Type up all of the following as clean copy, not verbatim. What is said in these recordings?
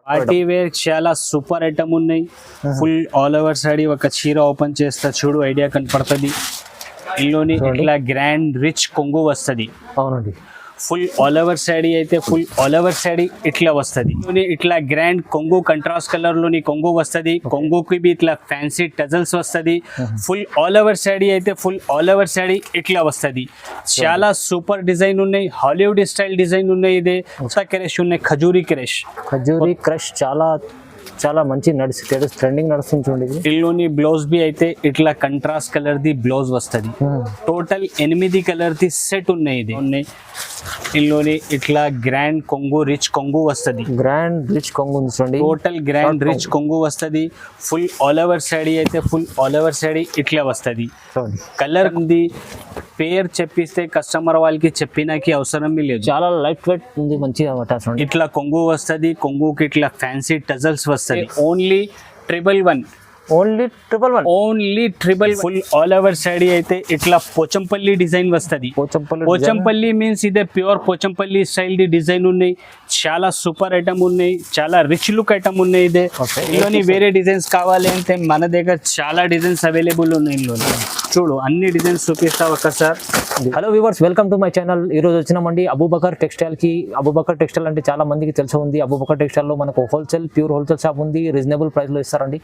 Party wear చాలా super item ఉన్నాయి. Full all over saree ఒక చీర ఓపెన్ చేస్తా చూడు ఐడియా కనపడుతుంది. ఇందులోని ఇట్లా గ్రాండ్ రిచ్ కొంగు వస్తుంది. అవునండి, ఫుల్ ఆల్ ఓవర్ సాడీ అయితే ఫుల్ ఆల్ ఓవర్ సాడీ ఇట్లా వస్తుంది. ఇట్లా గ్రాండ్ కొంగు కంట్రాస్ట్ కలర్ లోని కొంగు వస్తుంది. కొంగుకి బి ఇట్లా ఫ్యాన్సీ టజల్స్ వస్తుంది. ఫుల్ ఆల్ ఓవర్ సాడీ అయితే ఫుల్ ఆల్ ఓవర్ సాడీ ఇట్లా వస్తుంది. చాలా సూపర్ డిజైన్ ఉన్నాయి. హాలీవుడ్ స్టైల్ డిజైన్ ఉన్నాయి. ఇదే కొత్త క్రష్ ఉన్నాయి. ఖజూరీ క్రష్ చాలా చాలా మంచి ట్రెండింగ్ నడుస్తుంది చూడండి. ఇల్లోని బ్లౌజ్ బి అయితే ఇట్లా కంట్రాస్ట్ కలర్ ది బ్లౌజ్ వస్తుంది. టోటల్ 8 కలర్ ది సెట్ ఉన్నాయి. ఇది ఉన్నాయి. ఇల్లోని ఇట్లా గ్రాండ్ కొంగు రిచ్ కొంగు వస్తుంది. చూడండి, టోటల్ గ్రాండ్ రిచ్ కొంగు వస్తుంది. ఫుల్ ఆల్ ఓవర్ సాడీ అయితే ఫుల్ ఆల్ ఓవర్ సాడీ ఇట్లా వస్తుంది. కలర్ ఉంది. పేరు చెప్పిస్తే కస్టమర్ వాళ్ళకి చెప్పినాకి అవసరం లేదు. చాలా లైట్ వెయిట్ ఉంది, మంచిగా ఇట్లా కొంగు వస్తుంది. కొంగుకి ఇట్లా ఫ్యాన్సీ టజల్స్ వస్తుంది. Only 111 full all over sari అయితే ఇట్లా పోచంపల్లి డిజైన్ వస్తుంది. పోచంపల్లి మీన్స్ ఇదే ప్యూర్ పోచంపల్లి స్టైల్ ది డిజైన్ ఉన్నాయి. చాలా సూపర్ ఐటమ్ ఉన్నాయి. చాలా రిచ్ లుక్ ఐటమ్ ఉన్నాయి. ఇదే ఇందులోని వేరే డిజైన్స్ కావాలి అంటే మన దగ్గర చాలా డిజైన్స్ అవైలబుల్ ఉన్నాయి. ఇందులో చూడు అన్ని డిజైన్స్ చూపిస్తా ఒకసారి. Hello viewers, welcome to my channel. ఈరోజు వచ్చినామండి అబూబకర్ టెక్స్టైల్కి. అబూబకర్ టెక్స్టైల్ అంటే చాలా మందికి తెలిసి ఉంది. అబూబకర్ టెక్స్టైల్లో మనకు ప్యూర్ హోల్సేల్ షాప్ ఉంది. రీజనబుల్ ప్రైస్లో ఇస్తారండి.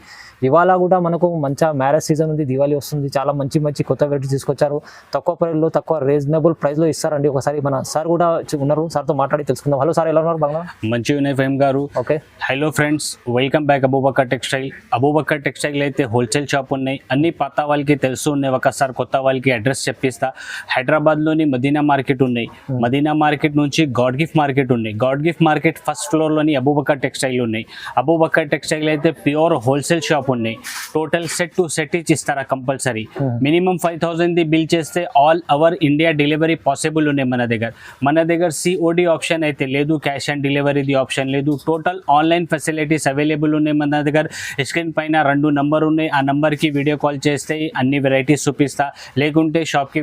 ఇవాళ కూడా మనకు మంచి మ్యారేజ్ సీజన్ ఉంది, దివాళీ వస్తుంది. చాలా మంచి కొత్త వెరైటీస్ తీసుకొచ్చారు. తక్కువ ప్రైస్లో తక్కువ రీజనబుల్ ప్రైస్లో ఇస్తారండి. ఒకసారి మన సార్ కూడా ఉన్నారు, సార్తో మాట్లాడి తెలుసుకుందాం. హలో సార్, ఎలా ఉన్నారు? బాగా మంచిగా ఉన్నాయి ఫేమ్ గారు. Okay, hello friends, welcome back Abu Bakr textile. Abu Bakr textile అయితే హోల్సేల్ షాప్ ఉన్నాయి. అన్ని పాత వాళ్ళకి తెలుసు ఉన్నాయి. ఒకసారి కొత్త వాళ్ళకి అడ్రస్ చెప్పిస్తా. హైదరాబాద్లోని మదీనా మార్కెట్ ఉన్నాయి. మదీనా మార్కెట్ నుంచి గాడ్ గిఫ్ట్ మార్కెట్ ఉన్నాయి. గాడ్ గిఫ్ట్ మార్కెట్ ఫస్ట్ ఫ్లోర్లోని అబూబకర్ టెక్స్టైల్ ఉన్నాయి. అబూబకర్ టెక్స్టైల్ అయితే ప్యూర్ హోల్సేల్ షాప్ ఉన్నాయి. టోటల్ సెట్ టు సెట్ ఇస్తారా కంపల్సరీ. మినిమం 5,000 ది బిల్ చేస్తే all over India delivery possible ఉన్నాయి మన దగ్గర సిఓడి ఆప్షన్ అయితే లేదు. క్యాష్ ఆన్ డెలివరీది ఆప్షన్ లేదు. టోటల్ ఆన్లైన్ ఫెసిలిటీస్ అవైలబుల్ ఉన్నాయి మన దగ్గర. స్క్రీన్ పైన 2 నంబర్ ఉన్నాయి. ఆ నంబర్కి వీడియో కాల్ చేస్తే అన్ని వెరైటీస్ చూపిస్తా. లేకుంటే షాప్కి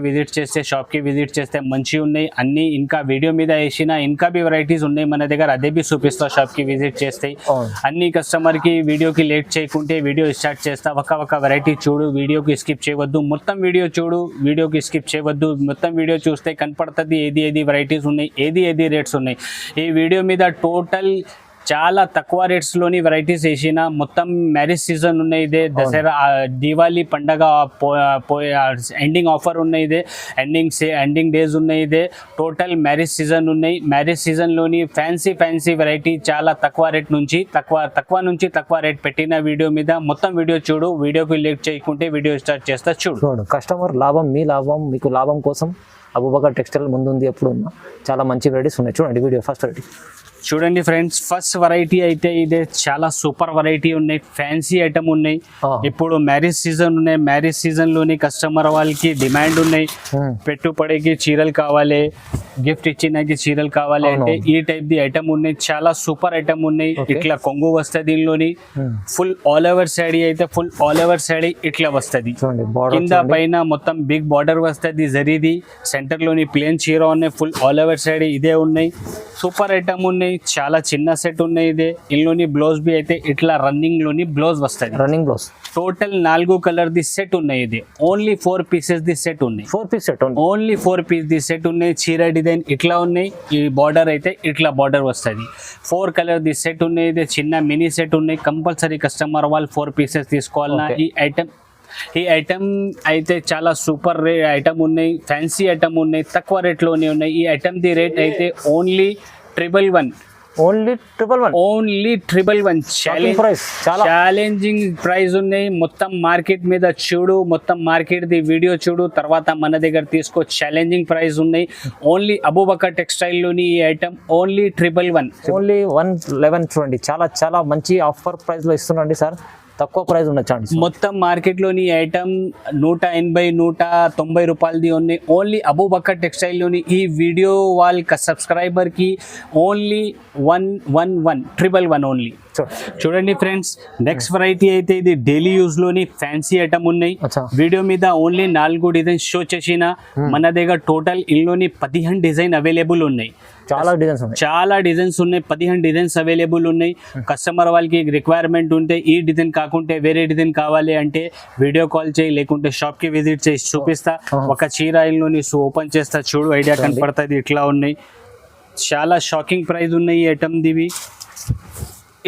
విజిట్ చేస్తే మంచిగా ఉన్నాయి అన్ని. ఇంకా వీడియో మీద వేసిన ఇంకా బి వెరైటీస్ ఉన్నాయి మన దగ్గర, అదే బి చూపిస్తా. షాప్కి విజిట్ చేస్తే అన్ని కస్టమర్కి వీడియోకి లేట్ చేయకుంటే వీడియో స్టార్ట్ చేస్తా. ఒక వెరైటీ చూడు, వీడియోకి స్కిప్ చేయవద్దు. మొత్తం వీడియో చూడు, వీడియోకి స్కిప్ చేయవద్దు. మొత్తం వీడియో చూస్తే కనపడుతుంది ఏది వెరైటీస్ ఉన్నాయి, ఏది రేట్స్ ఉన్నాయి. ఈ వీడియో మీద టోటల్ చాలా తక్కువ రేట్స్లోని వెరైటీస్ వేసిన. మొత్తం మ్యారేజ్ సీజన్ ఉన్నాయి. ఇదే దసరా దివాళీ పండగ ఎండింగ్ ఆఫర్ ఉన్నాయి. ఇదే ఎండింగ్ డేస్ ఉన్నాయి. ఇదే టోటల్ మ్యారేజ్ సీజన్ ఉన్నాయి. మ్యారేజ్ సీజన్లోని ఫ్యాన్సీ వెరైటీ చాలా తక్కువ రేట్ నుంచి తక్కువ రేట్ పెట్టిన వీడియో మీద మొత్తం వీడియో చూడు. వీడియోకి లేట్ చేయకుంటే వీడియో స్టార్ట్ చేస్తా. చూడు కస్టమర్ లాభం, మీ లాభం, మీకు లాభం కోసం అబూబకర్ టెక్స్టైల్ ముందుంది. ఎప్పుడు ఉన్నా చాలా మంచి వెరైటీస్ ఉన్నాయి. చూడండి వీడియో ఫస్ట్ వెరైటీ చూడండి ఫ్రెండ్స్. ఫస్ట్ వెరైటీ అయితే ఇదే చాలా సూపర్ వెరైటీ ఉన్నాయి. ఫ్యాన్సీ ఐటమ్ ఉన్నాయి. ఇప్పుడు మ్యారేజ్ సీజన్ ఉన్నాయి. మ్యారేజ్ సీజన్ లోని కస్టమర్ వాళ్ళకి డిమాండ్ ఉన్నాయి. పెట్టుబడికి చీరలు కావాలి, గిఫ్ట్ ఇచ్చినకి చీరలు కావాలి అంటే ఈ టైప్ ది ఐటమ్ ఉన్నాయి. చాలా సూపర్ ఐటమ్ ఉన్నాయి. ఇట్లా కొంగు వస్తుంది. దీనిలోని ఫుల్ ఆల్ ఓవర్ సాడీ అయితే ఫుల్ ఆల్ ఓవర్ సాడీ ఇట్లా వస్తుంది. కింద పైన మొత్తం బిగ్ బార్డర్ వస్తుంది జరీది. సెంటర్ లోని ప్లేన్ చీర ఉన్నాయి. ఫుల్ ఆల్ ఓవర్ సాడీ ఇదే ఉన్నాయి. సూపర్ ఐటమ్ ఉన్నాయి. చాలా చిన్న సెట్ ఉన్నాయి. ఇదే ఇందులోని బ్లౌజ్ బి అయితే ఇట్లా రన్నింగ్ లోని బ్లౌజ్ వస్తుంది. Running blouse. టోటల్ 4 కలర్ ది సెట్ ఉన్నాయి. ఇది ఓన్లీ 4 పీసెస్ ది సెట్ ఉన్నాయి. 4 పీస్ సెట్ ఓన్లీ 4 పీస్ ది సెట్ ఉన్నాయి. చీర డిజైన్ ఇట్లా ఉన్నాయి. ఈ బార్డర్ అయితే ఇట్లా బార్డర్ వస్తుంది. 4 కలర్ ది సెట్ ఉన్నాయి. ఇది చిన్న మినీ సెట్ ఉన్నాయి. కంపల్సరీ కస్టమర్ వాళ్ళు 4 పీసెస్ తీసుకోవాలన్నా. ఈ ఐటమ్ అయితే చాలా సూపర్ ఐటమ్ ఉన్నాయి. ఫ్యాన్సీ ఐటమ్ ఉన్నాయి. తక్కువ రేట్లోనే ఉన్నాయి. ఈ ఐటమ్ ది రేట్ అయితే ఓన్లీ 111. ఓన్లీ 111 ఛాలెంజింగ్ ప్రైస్ ఉన్నాయి. మొత్తం మార్కెట్ మీద చూడు, మొత్తం మార్కెట్ ది వీడియో చూడు, తర్వాత మన దగ్గర తీసుకో. ఛాలెంజింగ్ ప్రైస్ ఉన్నాయి. ఓన్లీ అబూబకర్ టెక్స్టైల్ లోని ఈ ఐటమ్ ఓన్లీ 111. ఓన్లీ 111. చూడండి చాలా మంచి ఆఫర్ ప్రైస్ లో ఇస్తున్నాండి సార్. తక్కువ ప్రైస్ ఉన్న ఛాన్స్. మొత్తం మార్కెట్లోని ఐటమ్ 180-190 రూపాయలది ఉన్నాయి. ఓన్లీ అబూబకర్ టెక్స్టైల్లోని ఈ వీడియో వాళ్ళ సబ్స్క్రైబర్కి ఓన్లీ 111 ఓన్లీ. చూడండి ఫ్రెండ్స్, నెక్స్ట్ వెరైటీ అయితే ఇది డైలీ యూజ్లోని ఫ్యాన్సీ ఐటమ్ ఉన్నాయి. వీడియో మీద ఓన్లీ 4 డిజైన్ షో చేసిన. మన దగ్గర టోటల్ ఇందులోని 15 డిజైన్ అవైలబుల్ ఉన్నాయి. చాలా డిజైన్స్ ఉన్నాయి. చాలా డిజైన్స్ ఉన్నాయి, 15 డిజైన్స్ అవైలబుల్ ఉన్నాయి. కస్టమర్ వాళ్ళకి రిక్వైర్మెంట్ ఉంటే ఈ డిజైన్ కాకుంటే వేరే డిజైన్ కావాలి అంటే వీడియో కాల్ చేయి, లేకుంటే షాప్ కి విజిట్ చేసి చూపిస్తా. ఒక చీర ఇల్లుని ఓపెన్ చేస్తా, చూడు ఐడియా కనపడుతుంది. ఇట్లా ఉన్నాయి, చాలా షాకింగ్ ప్రైస్ ఉన్నాయి ఈ ఐటమ్ దివి.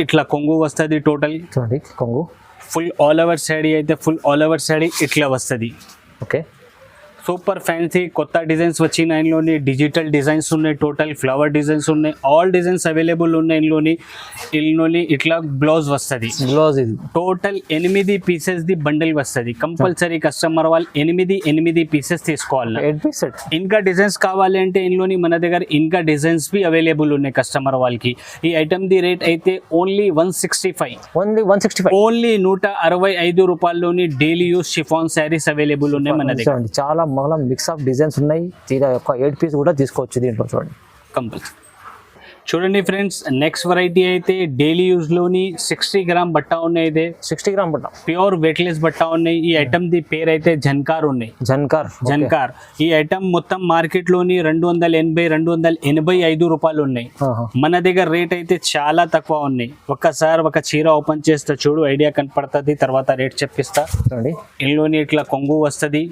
ఇట్లా కొంగు వస్తుంది టోటల్. చూడండి కొంగు ఫుల్ ఆల్ ఓవర్ శాడీ అయితే ఫుల్ ఆల్ ఓవర్ శాడీ ఇట్లా వస్తుంది. ఓకే, సూపర్ ఫ్యాన్సీ కొత్త డిజైన్స్ వచ్చిన ఇందులోని. డిజిటల్ డిజైన్స్ ఉన్నాయి, టోటల్ ఫ్లవర్ డిజైన్స్ ఉన్నాయి, ఆల్ డిజైన్స్ అవైలబుల్ ఉన్నాయి ఇందులోని. ఇట్లా బ్లౌజ్ వస్తుంది. బ్లౌజ్ ఇది టోటల్ 8 పీసెస్ ది బండిల్ వస్తుంది. కంపల్సరీ కస్టమర్ వాళ్ళు 8 పీసెస్ తీసుకోవాలి. 8 పీస్ సెట్. ఇంకా డిజైన్స్ కావాలి అంటే ఇందులోని మన దగ్గర ఇంకా డిజైన్స్ బి అవైలబుల్ ఉన్నాయి కస్టమర్ వాళ్ళకి. ఈ ఐటమ్ ది రేట్ అయితే ఓన్లీ 165. ఓన్లీ 165. ఓన్లీ 165 రూపాయల్లోని daily use chiffon saris available ఉన్నాయి మన దగ్గర. చాలా మళ్ళీ మిక్స్ ఆఫ్ డిజైన్స్ ఉన్నాయి. తీరా ఒక 8 పీస్ కూడా తీసుకోవచ్చు దీంట్లో. చూడండి కంపల్సరీ. చూడండి ఫ్రెండ్స్, నెక్స్ట్ వెరైటీ అయితే డైలీ యూజ్ లోని 60 గ్రామ్ బట్ట ఉన్నాయి. ఇదే 60 గ్రామ్ బట్ట, ప్యూర్ వెయిట్లెస్ బట్ట ఉన్నాయి. ఈ ఐటమ్ ది పేరు అయితే జన్కార్ ఉన్నాయి. జన్కార్. ఈ ఐటమ్ మొత్తం మార్కెట్ లోని 280-285 రూపాయలు ఉన్నాయి. మన దగ్గర రేట్ అయితే చాలా తక్కువ ఉన్నాయి. ఒక్కసారి ఒక చీర ఓపెన్ చేస్తే చూడు ఐడియా కనపడుతుంది, తర్వాత రేట్ చెప్పిస్తా. చూడండి ఇందులోని ఇట్లా కొంగు వస్తుంది.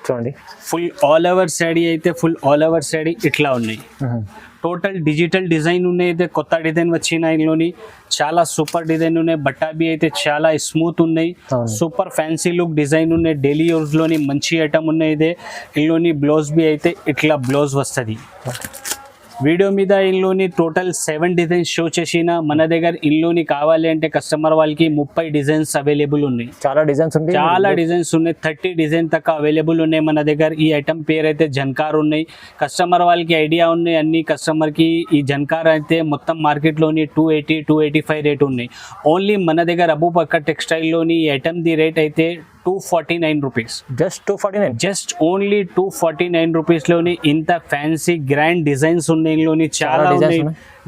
చూడండి ఫుల్ ఆల్ ఓవర్ శాడీ అయితే ఫుల్ ఆల్ ఓవర్ శాడీ ఇట్లా ఉన్నాయి. టోటల్ డిజిటల్ డిజైన్ ఉన్నాయి. అయితే కొత్త డిజైన్ వచ్చిన ఇందులోని చాలా సూపర్ డిజైన్ ఉన్నాయి. బట్టాబీ అయితే చాలా స్మూత్ ఉన్నాయి. సూపర్ ఫ్యాన్సీ లుక్ డిజైన్ ఉన్నాయి. డైలీ యూజ్ లోని మంచి ఐటమ్ ఉన్నాయి. ఇదే ఇందులోని బ్లౌజ్ బి అయితే ఇట్లా బ్లౌజ్ వస్తుంది. వీడియో మీద ఇందులోని టోటల్ 7 డిజైన్స్ షో చేసిన మన దగ్గర ఇందులోని కావాలి అంటే కస్టమర్ వాళ్ళకి 30 డిజైన్స్ అవైలబుల్ ఉన్నాయి. చాలా డిజైన్స్ ఉన్నాయి. 30 డిజైన్ దాకా అవైలబుల్ ఉన్నాయి మన దగ్గర. ఈ ఐటమ్ పేరు అయితే జన్కార్ ఉన్నాయి. కస్టమర్ వాళ్ళకి ఐడియా ఉన్నాయి అన్ని. కస్టమర్ కి ఈ జన్కార్ అయితే మొత్తం మార్కెట్ లోని 280-285 రేట్ ఉన్నాయి. ఓన్లీ మన దగ్గర అబూబకర్ టెక్స్టైల్ లోని ఈ ఐటమ్ ది రేట్ అయితే 249 rupees. Just 249. Just only 249 rupees లోని ఇంత ఫ్యాన్సీ గ్రాండ్ డిజైన్స్ ఉన్నాయి. ఇందులోని చాలా ఉన్నాయి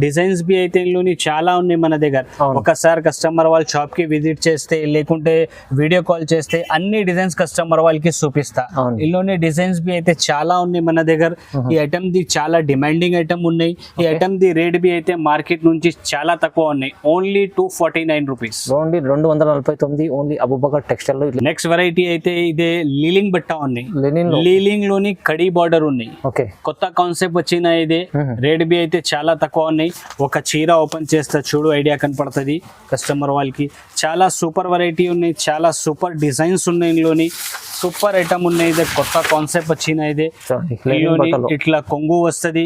డిజైన్స్ బి అయితే ఇందులోని చాలా ఉన్నాయి మన దగ్గర. ఒకసారి కస్టమర్ వాళ్ళ షాప్ కి విజిట్ చేస్తే లేకుంటే వీడియో కాల్ చేస్తే అన్ని డిజైన్స్ కస్టమర్ వాళ్ళకి చూపిస్తా. ఇందులోని డిజైన్స్ బి అయితే చాలా ఉన్నాయి మన దగ్గర. ఈ ఐటమ్ ది చాలా డిమాండింగ్ ఐటమ్ ఉన్నాయి. ఈ ఐటమ్ ది రేట్ బి అయితే మార్కెట్ నుంచి చాలా తక్కువ ఉన్నాయి. Only 249 rupees. Only 249 only Abu Bakr textile లో. నెక్స్ట్ వెరైటీ అయితే ఇదే లీలింగ్ బట్ట ఉన్నాయి. లీలింగ్ లోని కడీ బార్డర్ ఉన్నాయి. ఓకే, కొత్త కాన్సెప్ట్ వచ్చిన ఇదే. రేట్ బి అయితే చాలా తక్కువ ఉన్నాయి. ఒక చీర ఓపెన్ చేస్తే చూడు ఐడియా కనపడుతుంది కస్టమర్ వాళ్ళకి. చాలా సూపర్ వెరైటీ ఉన్నాయి, చాలా సూపర్ డిజైన్స్ ఉన్నాయి. ఇందులోని సూపర్ ఐటమ్ ఉన్నాయి. ఇదే కొత్త కాన్సెప్ట్ వచ్చిన ఇదే. ఇట్లా కొంగు వస్తుంది.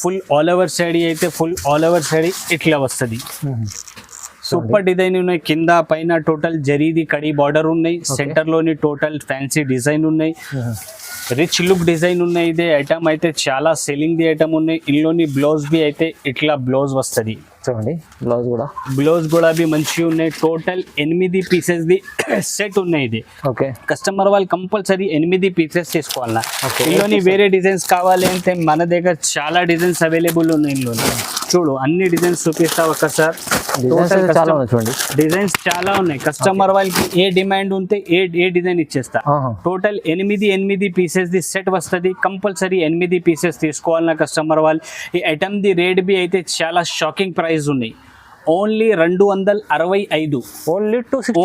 ఫుల్ ఆల్ ఓవర్ శాడీ అయితే ఫుల్ ఆల్ ఓవర్ శాడీ ఇట్లా వస్తుంది. సూపర్ డిజైన్ ఉన్నాయి. కింద పైన టోటల్ జరీది కడీ బార్డర్ ఉన్నాయి. సెంటర్ లోని టోటల్ ఫ్యాన్సీ డిజైన్ ఉన్నాయి. రిచ్ లుక్ డిజైన్ ఉన్నాయి. ఇదే ఐటమ్ అయితే చాలా సెల్లింగ్ ది ఐటమ్ ఉన్నాయి. ఇందులోని బ్లౌజ్ బి అయితే ఇట్లా బ్లౌజ్ వస్తుంది. చూడండి బ్లౌజ్ కూడా బి మంచిగా ఉన్నాయి. టోటల్ 8 పీసెస్ ది సెట్ ఉన్నాయి. ఇది ఓకే, కస్టమర్ వాళ్ళు కంపల్సరీ 8 పీసెస్ తీసుకోవాలన్నా. ఇందులోని వేరే డిజైన్స్ కావాలి అంటే మన దగ్గర చాలా డిజైన్స్ అవైలబుల్ ఉన్నాయి. ఇందులో చూడు అన్ని డిజైన్స్ చూపిస్తా ఒకసారి. డిజైన్స్ చాలా ఉన్నాయి. కస్టమర్ వాళ్ళకి ఏ డిమాండ్ ఉంటే ఏ డిజైన్ ఇచ్చేస్తా. టోటల్ 8 పీసెస్ ది సెట్ వస్తుంది. కంపల్సరీ 8 పీసెస్ తీసుకోవాలన్నా కస్టమర్ వాళ్ళు. ఈ ఐటమ్ ది రేట్ బి అయితే చాలా షాకింగ్ ప్రైస్ ఉన్నాయి. ఓన్లీ 265.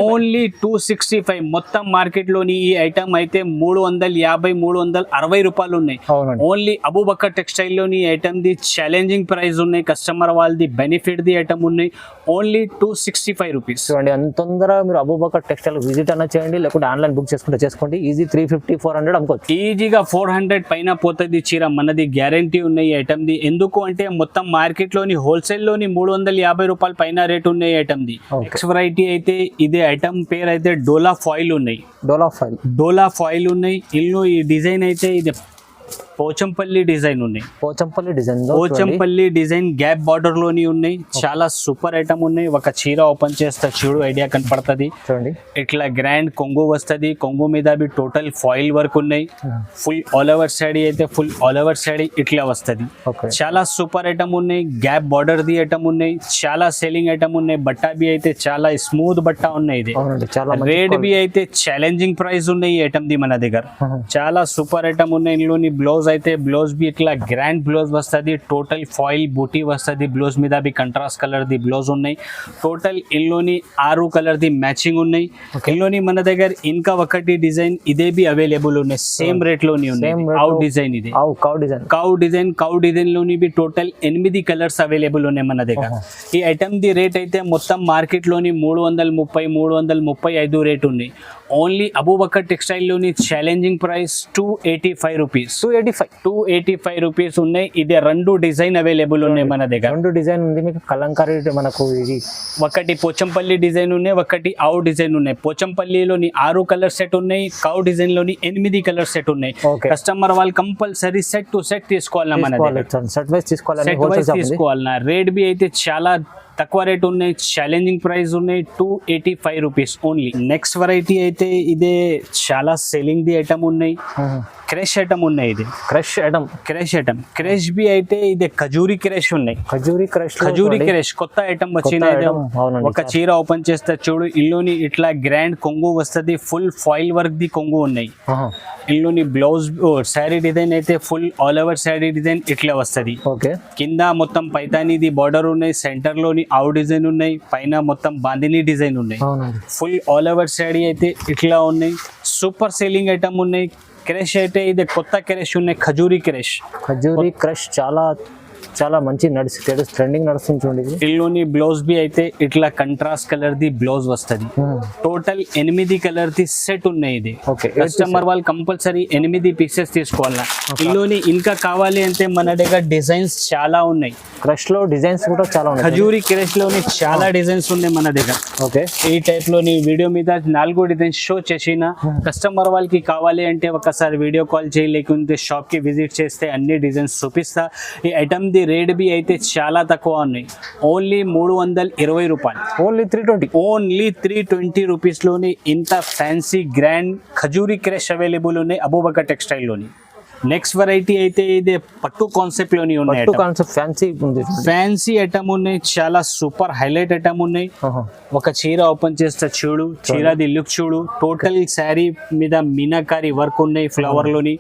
ఓన్లీ 265. మొత్తం మార్కెట్ లోని ఈ ఐటమ్ అయితే 350-360 రూపాయలు ఉన్నాయి. ఓన్లీ అబూబకర్ టెక్స్టైల్ లోని ఐటమ్ ది ఛాలెంజింగ్ ప్రైస్ ఉన్నాయి. కస్టమర్ వాళ్ళది బెనిఫిట్ ది ఐటమ్ ఉన్నాయి. Only 265 rupees. చూడండి అంత తొందరగా మీరు అబూబకర్ టెక్స్టైల్ విజిట్ అన్న చేయండి, లేకుంటే ఆన్లైన్ బుక్ చేసుకోండి. ఈజీ 350-400 అమ్ముకోవచ్చు. ఈజీగా 400 పైన పోతుంది చీర. మనది గ్యారంటీ ఉన్నాయి ఈ ఐటమ్ ది. ఎందుకు అంటే మొత్తం మార్కెట్ లోని హోల్సేల్ లోని 350 రూపాయలు పైన రేట్ ఉన్నాయి ఐటమ్ ది. నెక్స్ట్ వెరైటీ అయితే ఇదే ఐటమ్ పేరు అయితే డోలా ఫాయిల్ ఉన్నాయి. డోలా ఫాయిల్ ఉన్నాయి. ఇల్లు ఈ డిజైన్ అయితే ఇది పోచంపల్లి డిజైన్ ఉన్నాయి. పోచంపల్లి డిజైన్ గ్యాప్ బార్డర్ లోని ఉన్నాయి. చాలా సూపర్ ఐటమ్ ఉన్నాయి. ఒక చీర ఓపెన్ చేస్తే చూడు ఐడియా కనపడుతుంది. ఇట్లా గ్రాండ్ కొంగు వస్తుంది. కొంగు మీద బి టోటల్ ఫాయిల్ వర్క్ ఉన్నాయి. ఫుల్ ఆల్ ఓవర్ శాడీ అయితే ఫుల్ ఆల్ ఓవర్ శాడీ ఇట్లా వస్తుంది. చాలా సూపర్ ఐటమ్ ఉన్నాయి. గ్యాప్ బార్డర్ ది ఐటమ్ ఉన్నాయి. చాలా సెల్లింగ్ ఐటమ్ ఉన్నాయి. బట్టా బి అయితే చాలా స్మూత్ బట్టా ఉన్నాయి. ఇది రేట్ బి అయితే ఛాలెంజింగ్ ప్రైస్ ఉన్నాయి ఈ ఐటమ్ ది మన దగ్గర. చాలా సూపర్ ఐటమ్ ఉన్నాయి. ఇందులోని బ్లౌజ్ అయితే బ్లౌజ్ బి ఇట్లా గ్రాండ్ బ్లౌజ్ వస్తుంది, టోటల్ ఫాయిల్ బూటీ వస్తుంది, బ్లౌజ్ మీద బి కంట్రాస్ట్ కలర్ ది బ్లౌజ్ ఉన్నాయి. టోటల్ ఇల్లోని 6 కలర్ ది మ్యాచింగ్ ఉన్నాయి. ఇల్లోని మన దగ్గర ఇంకా ఒకటి డిజైన్ ఇదే బి అవైలబుల్ ఉన్నాయి, సేమ్ రేట్ లోని ఉన్నాయి. అవుట్ డిజైన్ ఇది కౌ డిజైన్ లోని బి టోటల్ 8 కలర్స్ అవైలబుల్ ఉన్నాయి మన దగ్గర. ఈ ఐటమ్ ది రేట్ అయితే మొత్తం మార్కెట్ లోని 330-335 రేట్ ఉన్నాయి. ఓన్లీ అబూబకర్ టెక్స్టైల్ లోని ఛాలెంజింగ్ ప్రైస్ 285 రూపీస్. 285 రూపీస్ ఉన్నాయి. ఇది 2 డిజైన్ అవైలబుల్ ఉన్నాయి మన దగ్గర. 2 డిజైన్ ఉంది మీకు. కలంకారీ మనకు ఇది ఒకటి పోచంపల్లి డిజైన్ ఉన్నాయి, ఒకటి ఆవు డిజైన్ ఉన్నాయి. పోచంపల్లిలోని 6 కలర్ సెట్ ఉన్నాయి, కౌ డిజైన్ లోని 8 కలర్ సెట్ ఉన్నాయి. కస్టమర్ వాళ్ళు కంపల్సరీ సెట్ టు సెట్ తీసుకోవాలన్నా మన దగ్గర. సెట్ వైస్ తీసుకోవాలన్నా. రేట్ బి అయితే చాలా తక్కువ రేట్ ఉన్నాయి, ఛాలెంజింగ్ ప్రైస్ ఉన్నాయి. 285 రూపీస్ ఓన్లీ. నెక్స్ట్ వెరైటీ అయితే ఇదే చాలా సెల్లింగ్ ది ఐటమ్ ఉన్నాయి, క్రష్ ఐటమ్ ఉన్నాయి. ఇది క్రష్ ఐటమ్ బి అయితే ఇది ఖజూరి క్రష్ ఉన్నాయి. ఖజూరి క్రష్ కొత్త ఐటమ్ వచ్చింది. ఒక చీర ఓపెన్ చేస్తే చూడు, ఇల్లుని ఇట్లా గ్రాండ్ కొంగు వస్తుంది, ఫుల్ ఫాయిల్ వర్క్ ది కొంగు ఉన్నాయి. ఇల్లుని బ్లౌజ్ శారీ డిజైన్ అయితే full all over sari design ఇట్లా వస్తుంది. కింద మొత్తం పైతానీది బార్డర్ ఉన్నాయి, సెంటర్ లోని ఆవు డిజైన్ ఉన్నాయి, పైన మొత్తం బాందిని డిజైన్ ఉన్నాయి. ఫుల్ ఆల్ ఓవర్ శారీ అయితే ఇట్లా ఉన్నాయి. సూపర్ సేలింగ్ ఐటమ్ ఉన్నాయి. క్రష్ అయితే ఇది కొత్త క్రష్ ఉన్నాయి, ఖజూరి క్రష్ చాలా మంచి ట్రెండింగ్ నడుస్తుంది చూడండి. ఇల్లుని బ్లౌజ్ బి అయితే ఇట్లా కంట్రాస్ట్ కలర్ ది బ్లౌజ్ వస్తుంది. టోటల్ 8 కలర్ ది సెట్ ఉన్నాయి. ఇది కస్టమర్ వాళ్ళు కంపల్సరీ 8 పీసెస్ తీసుకోవాలా. ఇల్లుని ఇంకా కావాలి అంటే మన దగ్గర డిజైన్స్ చాలా ఉన్నాయి. క్రష్ లో డిజైన్స్ కూడా చాలా ఉన్నాయి. ఖజూరి క్రష్ లోని చాలా డిజైన్స్ ఉన్నాయి మన దగ్గర. ఈ టైప్ లోని వీడియో మీద 4 డిజైన్స్ షో చేసిన కస్టమర్ వాళ్ళకి కావాలి అంటే ఒకసారి వీడియో కాల్ చేయి, లేకుంటే షాప్ కి విజిట్ చేస్తే అన్ని డిజైన్స్ చూపిస్తా. ఈ ఐటమ్ ది రేట్ బి అయితే చాలా తక్కువ ఉన్నాయి. ఓన్లీ 320 రూపాయలు. ఓన్లీ 320 రూపీస్ లోని ఇంత fancy grand khajuri crush available ఉన్నాయి అబూబకర్ టెక్స్టైల్ లోని. నెక్స్ట్ వెరైటీ అయితే ఇది పట్టు కాన్సెప్ట్ లోని ఉన్నాయి. ఫ్యాన్సీ ఐటమ్ ఉన్నాయి, చాలా సూపర్ హైలైట్ ఐటమ్ ఉన్నాయి. ఒక చీర ఓపెన్ చేస్తే చూడు, చీరది లుక్ చూడు. టోటల్ శారీ మీద మీనాకారి వర్క్ ఉన్నాయి ఫ్లవర్ లోని.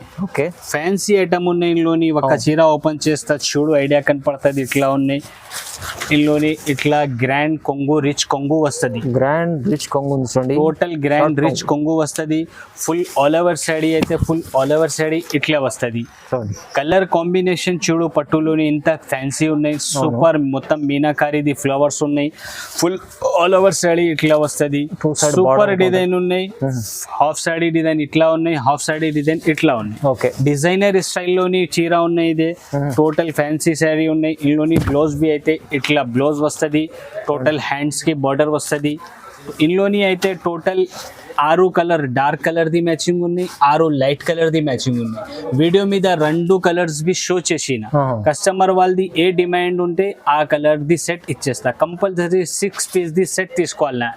ఫ్యాన్సీ ఐటమ్ ఉన్నాయి ఇందులోని. ఒక చీర ఓపెన్ చేస్తే చూడు, ఐడియా కనపడుతుంది. ఇట్లా ఉన్నాయి ఇందులోని. ఇట్లా గ్రాండ్ కొంగు, రిచ్ కొంగు వస్తుంది. టోటల్ గ్రాండ్ రిచ్ కొంగు వస్తుంది. ఫుల్ ఆల్ ఓవర్ శారీ అయితే ఫుల్ ఆల్ ఓవర్ శారీ ఇట్లా వస్తుంది. కలర్ కాంబినేషన్ చూడు, పట్టులోని ఇంత ఫ్యాన్సీ ఉన్నాయి. సూపర్ మొత్తం మీనాకారిది ఫ్లవర్స్ ఉన్నాయి. ఫుల్ ఆల్ ఓవర్ శారీ ఇట్లా వస్తుంది. సూపర్ డిజైన్ ఉన్నాయి. హాఫ్ శారీ డిజైన్ ఇట్లా ఉన్నాయి, హాఫ్ శారీ డిజైన్ ఇట్లా ఉన్నాయి. డిజైనర్ స్టైల్ లోని చీర ఉన్నాయి. ఇదే టోటల్ ఫ్యాన్సీ శారీ ఉన్నాయి. ఇందులోని బ్లౌజ్ బి అయితే ఇట్లా బ్లౌజ్ వస్తుంది. టోటల్ హ్యాండ్స్ కి బార్డర్ వస్తుంది. ఇందులోని అయితే టోటల్ 6 కలర్ డార్క్ కలర్ ది మ్యాచింగ్ ఉన్నాయి, 6 లైట్ కలర్ ది మ్యాచింగ్ ఉన్నాయి. వీడియో మీద 2 కలర్స్ బి షో చేసిన కస్టమర్ వాళ్ళది ఏ డిమాండ్ ఉంటే ఆ కలర్ ది సెట్ ఇచ్చేస్తా. కంపల్సరీ 6 పీస్ ది సెట్ తీసుకోవాలన్నా.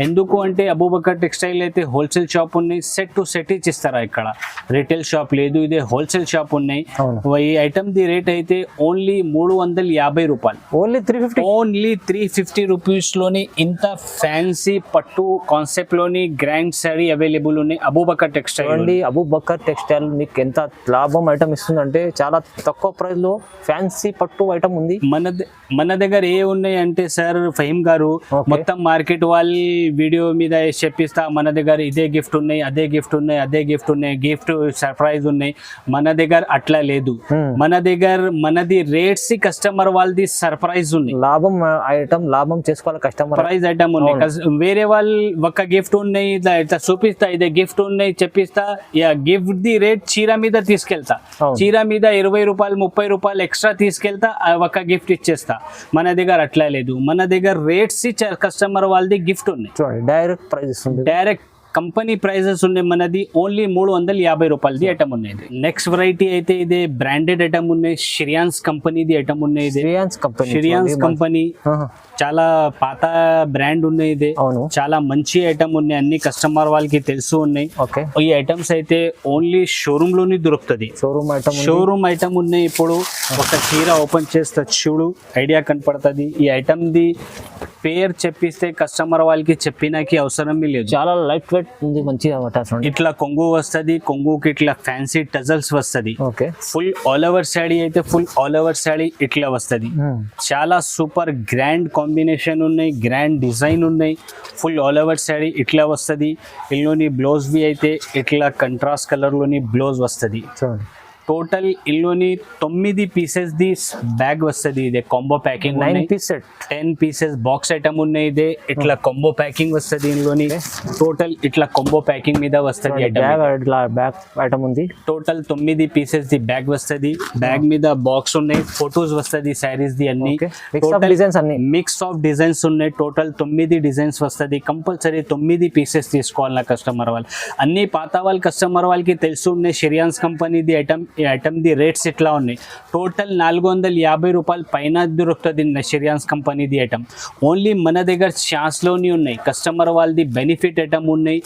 ఎందుకు అంటే అబూబకర్ టెక్స్టైల్ అయితే హోల్సేల్ షాప్ ఉన్నాయి, సెట్ టు సెట్ ఇచ్చిస్తారా. ఇక్కడ రిటైల్ షాప్ లేదు, ఇదే హోల్సేల్ షాప్ ఉన్నాయి. ఈ ఐటమ్ ది రేట్ అయితే ఓన్లీ 350 రూపాయలు. ఓన్లీ 350 రూపీస్ లోని ఇంత ఫ్యాన్సీ పట్టు కాన్సెప్ట్ లోని గ్రాండ్ శారీ అవైలబుల్ ఉన్నాయి అబూబకర్ టెక్స్టైల్. అండి అబూబకర్ టెక్స్టైల్ మీకు ఎంత లాభం ఐటమ్ ఇస్తుందంటే, చాలా తక్కువ ప్రైస్ లో ఫ్యాన్సీ పట్టు ఐటమ్ ఉంది. మన దగ్గర ఏ ఉన్నాయి అంటే సార్ ఫహీమ్ గారు, మొత్తం మార్కెట్ వాళ్ళ వీడియో మీద చెప్పిస్తా మన దగ్గర ఇదే గిఫ్ట్ ఉన్నాయి, అదే గిఫ్ట్ ఉన్నాయి, అదే గిఫ్ట్ ఉన్నాయి, గిఫ్ట్ సర్ప్రైజ్ ఉన్నాయి. మన దగ్గర అట్లా లేదు. మన దగ్గర మనది రేట్స్ కస్టమర్ వాళ్ళది సర్ప్రైజ్ ఉన్నాయి. లాభం చేసుకోవాలి కస్టమర్. ప్రైజ్ ఐటమ్ ఉన్నాయి. వేరే వాళ్ళు ఒక గిఫ్ట్ ఉన్నాయి ఇట్లా చూపిస్తా, ఇదే గిఫ్ట్ ఉన్నాయి చెప్పిస్తా. గిఫ్ట్ ది రేట్ చీర మీద తీసుకెళ్తా. చీర మీద 20 రూపాయలు 30 రూపాయలు ఎక్స్ట్రా తీసుకెళ్తా, ఒక గిఫ్ట్ ఇచ్చేస్తా. మన దగ్గర అట్లా లేదు. మన దగ్గర రేట్స్ కస్టమర్ వాళ్ళది గిఫ్ట్ ఉన్నాయి. Direct prices direct company prices ఉన్నాయి. మనది ఓన్లీ 350 రూపాయలది ఐటమ్ ఉన్నాయి. నెక్స్ట్ వెరైటీ అయితే ఇదే బ్రాండెడ్ ఐటమ్ ఉన్నాయి. షిరియాన్స్ కంపెనీది ఐటమ్ ఉన్నాయి. షిరియాన్స్ కంపెనీ చాలా పాత బ్రాండ్ ఉన్నాయి. ఇదే చాలా మంచి ఐటమ్ ఉన్నాయి. అన్ని కస్టమర్ వాళ్ళకి తెలుసు ఉన్నాయి. ఈ ఐటమ్స్ అయితే ఓన్లీ షోరూమ్ లోని దొరుకుతుంది. షోరూమ్ ఐటమ్ ఉన్నాయి. ఇప్పుడు ఒక చీర ఓపెన్ చేస్తే చూడు, ఐడియా కనపడుతుంది. ఈ ఐటమ్ ది పేరు చెప్పిస్తే కస్టమర్ వాళ్ళకి చెప్పినాకి అవసరం లేదు. చాలా లైట్ వెయిట్ ఉంది, మంచిగా అటాచ్. ఇట్లా కొంగు వస్తుంది, కొంగుకి ఇట్లా ఫ్యాన్సీ టజల్స్ వస్తుంది. Okay, full all over sari అయితే ఫుల్ ఆల్ ఓవర్ శాడీ ఇట్లా వస్తుంది. చాలా సూపర్ గ్రాండ్ కాంబినేషన్ ఉన్నాయి, గ్రాండ్ డిజైన్ ఉన్నాయి. ఫుల్ ఆల్ ఓవర్ శాడీ ఇట్లా వస్తుంది. ఇందులోని బ్లౌజ్ బి అయితే ఇట్లా కంట్రాస్ట్ కలర్ లోని బ్లౌజ్ వస్తుంది. చూడండి, టోటల్ ఇందులోని 9 పీసెస్ ది బ్యాగ్ వస్తుంది. ఇదే combo packing 9 piece set, 10 pieces box item ఉన్నాయి. ఇదే ఇట్లా కాంబో ప్యాకింగ్ వస్తుంది. ఇందులోని టోటల్ ఇట్లా కాంబో ప్యాకింగ్ మీద వస్తుంది. బ్యాగ్ ఐటమ్ ఉంది. టోటల్ 9 పీసెస్ ది బ్యాగ్ వస్తుంది. బ్యాగ్ మీద బాక్స్ ఉన్నాయి, ఫొటోస్ వస్తుంది, శారీస్ ది అన్ని డిజైన్స్ అన్ని మిక్స్ ఆఫ్ డిజైన్స్ ఉన్నాయి. టోటల్ 9 డిజైన్స్ వస్తుంది. కంపల్సరీ 9 పీసెస్ తీసుకోవాలి నా కస్టమర్ వాళ్ళు. అన్ని పాత వాళ్ళ కస్టమర్ వాళ్ళకి తెలుసు ఉన్నాయి షెరియాన్స్ కంపెనీది ఐటమ్. ఈ ఐటమ్ ది రేట్స్ ఇట్లా ఉన్నాయి. టోటల్ 450 రూపాయలు పైన దొరుకుతుంది షెరియాన్స్ కంపెనీది ఐటమ్. ఓన్లీ మన దగ్గర ఛాన్స్లోని ఉన్నాయి. కస్టమర్ వాళ్ళది బెనిఫిట్ ఐటమ్ ఉన్నాయి.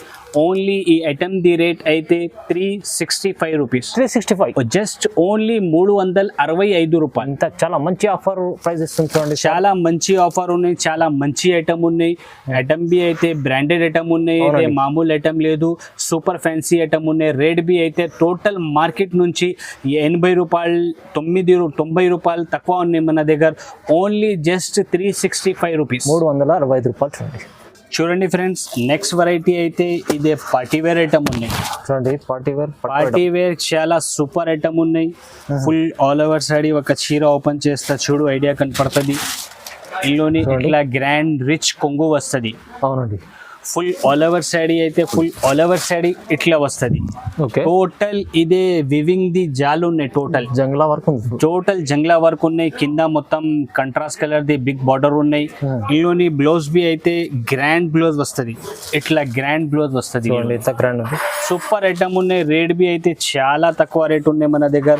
ఓన్లీ ఈ ఐటమ్ ది రేట్ అయితే 365 రూపీస్. 365 జస్ట్ ఓన్లీ 365 రూపాయలు. అంత చాలా మంచి ఆఫర్ ప్రైస్ ఇస్తుంది చూడండి. చాలా మంచి ఆఫర్ ఉన్నాయి, చాలా మంచి ఐటమ్ ఉన్నాయి. ఐటమ్ బి అయితే బ్రాండెడ్ ఐటమ్ ఉన్నాయి, ఇదే మామూలు ఐటమ్ లేదు. సూపర్ ఫ్యాన్సీ ఐటమ్ ఉన్నాయి. రేట్ బి అయితే టోటల్ మార్కెట్ నుంచి 80 రూపాయలు 90 రూపాయలు తక్కువ ఉన్నాయి మన దగ్గర. ఓన్లీ జస్ట్ 365 రూపీస్, 365 రూపాయలు. చూడండి చూడండి ఫ్రెండ్స్, నెక్స్ట్ వెరైటీ అయితే ఇదే పార్టీ వేర్ ఐటమ్ ఉన్నాయి. చూడండి, పార్టీ వేర్ చాలా సూపర్ ఐటమ్ ఉన్నాయి. Full all over saree. ఒక చీర ఓపెన్ చేస్తా చూడు, ఐడియా కనపడుతుంది. ఇందులోని ఇట్లా గ్రాండ్ రిచ్ కొంగు వస్తుంది. అవునండి, ఫుల్ ఆల్ ఓవర్ శాడీ అయితే ఫుల్ ఆల్ ఓవర్ శాడీ ఇట్లా వస్తుంది. ఓకే, టోటల్ ఇదే వివింగ్ ది జాలు ఉన్నాయి. టోటల్ జంగ్లా వర్క్ ఉంది. టోటల్ జంగ్లా వర్క్ ఉన్నాయి. కింద మొత్తం కంట్రాస్ట్ కలర్ ది బిగ్ బార్డర్ ఉన్నాయి. ఇందులోని బ్లౌజ్ బి అయితే గ్రాండ్ బ్లౌజ్ వస్తుంది. ఇట్లా గ్రాండ్ బ్లౌజ్ వస్తుంది. సూపర్ ఐటమ్ ఉన్నాయి. రేట్ బి అయితే చాలా తక్కువ రేట్ ఉన్నాయి మన దగ్గర.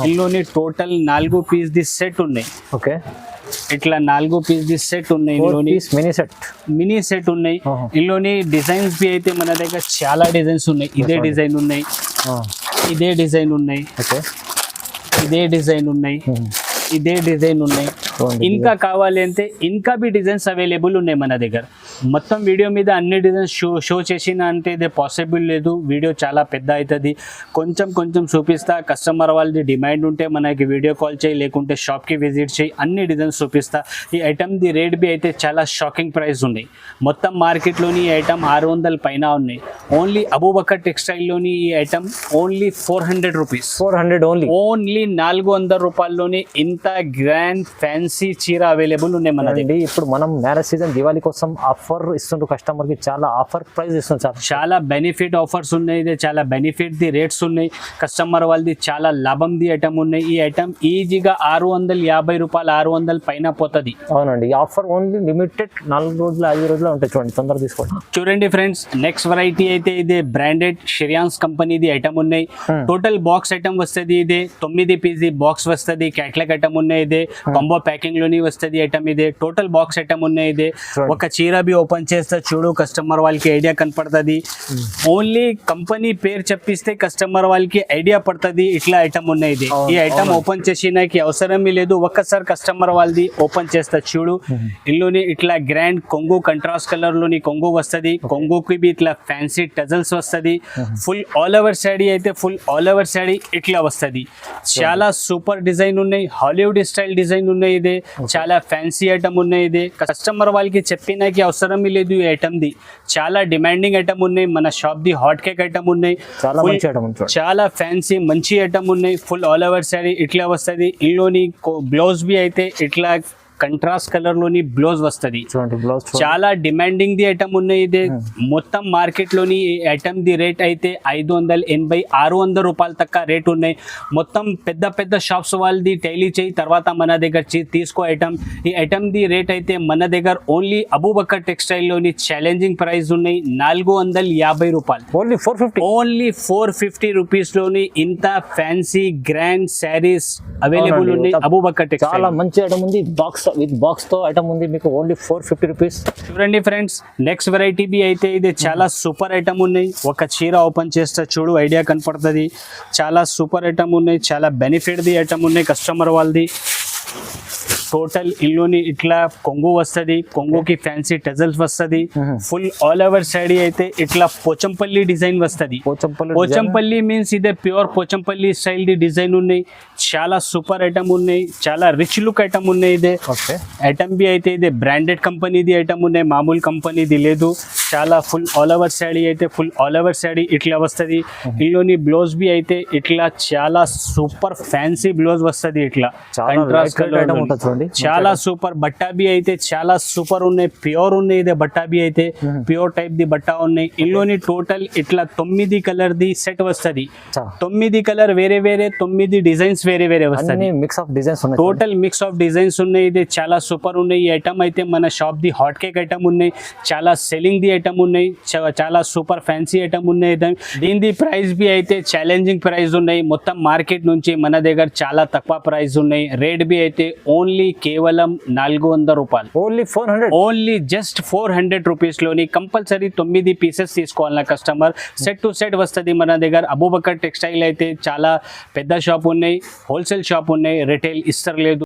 ఇందులోని టోటల్ 4 పీస్ ది సెట్ ఉన్నాయి. ఓకే, ఇట్లా 4 పీస్ ది సెట్ ఉన్నాయి. మినీ సెట్ ఉన్నాయి. ఇందులోని డిజైన్స్ బి అయితే మన దగ్గర చాలా డిజైన్స్ ఉన్నాయి. ఇదే డిజైన్ ఉన్నాయి, ఇదే డిజైన్ ఉన్నాయి, ఇదే డిజైన్ ఉన్నాయి, ఇదే డిజైన్ ఉన్నాయి. ఇంకా కావాలి అంటే ఇంకా బి డిజైన్స్ అవైలబుల్ ఉన్నాయి మన దగ్గర. మొత్తం వీడియో మీద అన్ని డిజైన్స్ షో చేసిన అంటే ఇది పాసిబుల్ లేదు. వీడియో చాలా పెద్ద అవుతుంది. కొంచెం కొంచెం చూపిస్తా. కస్టమర్ వాళ్ళది డిమాండ్ ఉంటే మనకి వీడియో కాల్ చేయి, లేకుంటే షాప్కి విజిట్ చేయి. అన్ని డిజైన్స్ చూపిస్తా. ఈ ఐటమ్ ది రేట్ బి అయితే చాలా షాకింగ్ ప్రైస్ ఉన్నాయి. మొత్తం మార్కెట్లోని ఈ ఐటమ్ 600 పైన ఉన్నాయి. ఓన్లీ అబూబకర్ టెక్స్టైల్లోని ఈ ఐటమ్ ఓన్లీ 400 రూపీస్. 400 ఓన్లీ 400 రూపాయల్లోని ఇంత గ్రాండ్ ఫ్యాన్సీ చీర అవైలబుల్ ఉన్నాయి మన దగ్గర. ఇప్పుడు మనం మ్యారేజ్ సీజన్ దివాళీ కోసం ఆఫర్ ఇస్తుండ్రు కస్టమర్ కి. చాలా ఆఫర్ ప్రైస్ ఇస్తుంది సార్. చాలా బెనిఫిట్ ఆఫర్స్ ఉన్నాయి. ఇది చాలా బెనిఫిట్ ది రేట్స్ ఉన్నాయి. కస్టమర్ వాళ్ళది చాలా లాభం ది ఐటమ్ ఉన్నాయి. ఈ ఐటమ్ ఈజీగా 650 రూపాయలు 600 పైన పోతుంది. అవునండి, ఈ ఆఫర్ ఓన్లీ లిమిటెడ్ 4 రోజులు 5 రోజులు ఉంటాయి. చూడండి, తొందరగా తీసుకోండి. చూడండి ఫ్రెండ్స్, నెక్స్ట్ వెరైటీ అయితే ఇదే బ్రాండెడ్ షెరియాన్స్ కంపెనీది ఐటమ్ ఉన్నాయి. టోటల్ బాక్స్ ఐటమ్ వస్తుంది. ఇదే 9 పీస్ బాక్స్ వస్తుంది. క్యాట్లాగ్ ఐటమ్ ఉన్నాయి. ఇదే కాంబో ప్యాకింగ్ లోని వస్తుంది ఐటమ్. ఇదే టోటల్ బాక్స్ ఐటమ్ ఉన్నాయి. ఇదే ఒక చీర బి ఓపెన్ చేస్తే చూడు, కస్టమర్ వాళ్ళకి ఐడియా కనపడుతుంది. ఓన్లీ కంపెనీ పేరు చెప్పిస్తే కస్టమర్ వాళ్ళకి ఐడియా పడుతుంది ఇట్లా ఐటమ్ ఉన్నాయి. ఇది ఈ ఐటమ్ ఓపెన్ చేసినాకి అవసరమే లేదు. ఒక్కసారి కస్టమర్ వాళ్ళది ఓపెన్ చేస్తా చూడు. ఇందులోని ఇట్లా గ్రాండ్ కొంగు కంట్రాస్ట్ కలర్ లోని కొంగు వస్తుంది. కొంగుకి బి ఇట్లా ఫ్యాన్సీ టజల్స్ వస్తుంది. ఫుల్ ఆల్ ఓవర్ శాడీ అయితే ఫుల్ ఆల్ ఓవర్ శాడీ ఇట్లా వస్తుంది. చాలా సూపర్ డిజైన్ ఉన్నాయి. హాలీవుడ్ స్టైల్ డిజైన్ ఉన్నాయి. ఇదే చాలా ఫ్యాన్సీ ఐటమ్ ఉన్నాయి. ఇదే కస్టమర్ వాళ్ళకి చెప్పినాకి అవసరం లేదు. ఈ ఐటమ్ ది చాలా డిమాండింగ్ ఐటమ్ ఉన్నాయి. మన shop the hot cake item ఉన్నాయి. చాలా ఫ్యాన్సీ మంచి ఐటమ్ ఉన్నాయి. ఫుల్ ఆల్ ఓవర్ శారీ ఇట్లా వస్తుంది. ఇందులోని బ్లౌజ్ బి అయితే ఇట్లా కంట్రాస్ట్ కలర్ లోని బ్లౌజ్ వస్తుంది. చాలా డిమాండింగ్ ది ఐటమ్ ఉన్నాయి. ఇదే మొత్తం మార్కెట్ లోని ఐటమ్ ది రేట్ అయితే 580 600 రూపాయల తక్కువ రేట్ ఉన్నాయి. మొత్తం పెద్ద పెద్ద షాప్స్ వాళ్ళది టైలీ చేయి, తర్వాత మన దగ్గర తీసుకో ఐటమ్. ఈ ఐటమ్ ది రేట్ అయితే మన దగ్గర ఓన్లీ అబూబకర్ టెక్స్టైల్ లోని ఛాలెంజింగ్ ప్రైస్ ఉన్నాయి 450 రూపాయలు. ఓన్లీ 450 రూపీస్ లోని ఇంత ఫ్యాన్సీ గ్రాండ్ శారీస్ అవైలబుల్ ఉన్నాయి అబూబకర్ టెక్స్టైల్. చాలా మంచి ఐటమ్ ఉంది. విత్ బాక్స్ తో ఐటమ్ ఉంది మీకు. Only 450 rupees. చూడండి ఫ్రెండ్స్, నెక్స్ట్ వెరైటీ బి అయితే ఇది చాలా సూపర్ ఐటమ్ ఉన్నాయి. ఒక చీర ఓపెన్ చేస్తే చూడు, ఐడియా కనపడుతుంది. చాలా సూపర్ ఐటమ్ ఉన్నాయి. చాలా బెనిఫిట్ ది ఐటమ్ ఉన్నాయి కస్టమర్ వాళ్ళది. టోటల్ ఇందులోని ఇట్లా కొంగు వస్తుంది, కొంగుకి ఫ్యాన్సీ టజల్స్ వస్తుంది. ఫుల్ ఆల్ ఓవర్ సాడీ అయితే ఇట్లా పోచంపల్లి డిజైన్ వస్తుంది. పోచంపల్లి మీన్స్ ఇదే ప్యూర్ పోచంపల్లి స్టైల్ ది డిజైన్ ఉన్నాయి. చాలా సూపర్ ఐటమ్ ఉన్నాయి, చాలా రిచ్ లుక్ ఐటమ్ ఉన్నాయి. ఇదే ఓకే ఐటమ్ బి అయితే ఇదే బ్రాండెడ్ కంపెనీది ఐటమ్ ఉన్నాయి, మామూలు కంపెనీది లేదు. చాలా ఫుల్ ఆల్ ఓవర్ సాడీ అయితే ఫుల్ ఆల్ ఓవర్ సాడీ ఇట్లా వస్తుంది. ఇందులోని బ్లౌజ్ బి అయితే ఇట్లా చాలా సూపర్ ఫ్యాన్సీ బ్లౌజ్ వస్తుంది. ఇట్లా చాలా Contrast light weight colour item లో ఉంటుంది చూడండి. చాలా సూపర్ బట్టా బి అయితే చాలా సూపర్ ఉన్నాయి, ప్యూర్ ఉన్నాయి. ఇదే బట్టా బి అయితే ప్యూర్ టైప్ ది బట్టా ఉన్నాయి. ఇందులోని టోటల్ ఇట్లా 9 కలర్ ది సెట్ వస్తుంది. 9 కలర్ వేరే వేరే, 9 డిజైన్స్ వేరే వేరే వస్తుంది. అన్ని మిక్స్ ఆఫ్ డిజైన్స్ ఉన్నాయి. టోటల్ మిక్స్ ఆఫ్ డిజైన్స్ ఉన్నాయి. ఇది చాలా సూపర్ ఉన్నాయి. ఈ ఐటమ్ అయితే మన shop the hot cake item ఉన్నాయి, చాలా సెల్లింగ్ ది ఐటమ్ ఉన్నాయి, చాలా సూపర్ ఫ్యాన్సీ ఐటమ్ ఉన్నాయి. దీని ప్రైస్ బి అయితే ఛాలెంజింగ్ ప్రైస్ ఉన్నాయి. మొత్తం మార్కెట్ నుంచి మన దగ్గర చాలా తక్కువ ప్రైస్ ఉన్నాయి. రేట్ బి అయితే ఓన్లీ కేవలం 400 రూపాయలు, ఓన్లీ 400. ఓన్లీ జస్ట్ 400 రూపీస్లోని కంపల్సరీ 9 పీసెస్ తీసుకోవాలన్న కస్టమర్. సెట్ టు సెట్ వస్తుంది మన దగ్గర. అబూబకర్ టెక్స్టైల్ అయితే చాలా పెద్ద షాప్ ఉన్నాయి, హోల్సేల్ షాప్ ఉన్నాయి, రిటైల్ ఇస్తర్ లేదు.